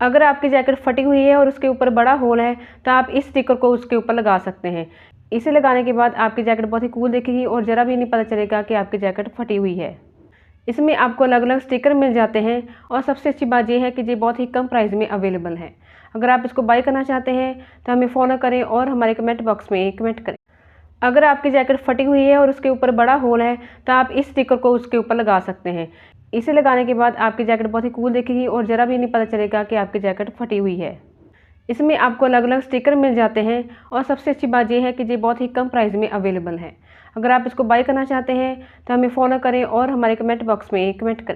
अगर आपकी जैकेट फटी हुई है और उसके ऊपर बड़ा होल है तो आप इस स्टिकर को उसके ऊपर लगा सकते हैं। इसे लगाने के बाद आपकी जैकेट बहुत ही कूल दिखेगी और ज़रा भी नहीं पता चलेगा कि आपकी जैकेट फटी हुई है। इसमें आपको अलग अलग स्टिकर मिल जाते हैं और सबसे अच्छी बात यह है कि ये बहुत ही कम प्राइस में अवेलेबल है। अगर आप इसको बाय करना चाहते हैं तो हमें फॉलो करें और हमारे कमेंट बॉक्स में कमेंट करें। अगर आपकी जैकेट फटी हुई है और उसके ऊपर बड़ा होल है तो आप इस स्टिकर को उसके ऊपर लगा सकते हैं। इसे लगाने के बाद आपकी जैकेट बहुत ही कूल दिखेगी और ज़रा भी नहीं पता चलेगा कि आपकी जैकेट फटी हुई है। इसमें आपको अलग अलग स्टिकर मिल जाते हैं और सबसे अच्छी बात यह है कि ये बहुत ही कम प्राइस में अवेलेबल है। अगर आप इसको बाय करना चाहते हैं तो हमें फॉलो करें और हमारे कमेंट बॉक्स में कमेंट करें।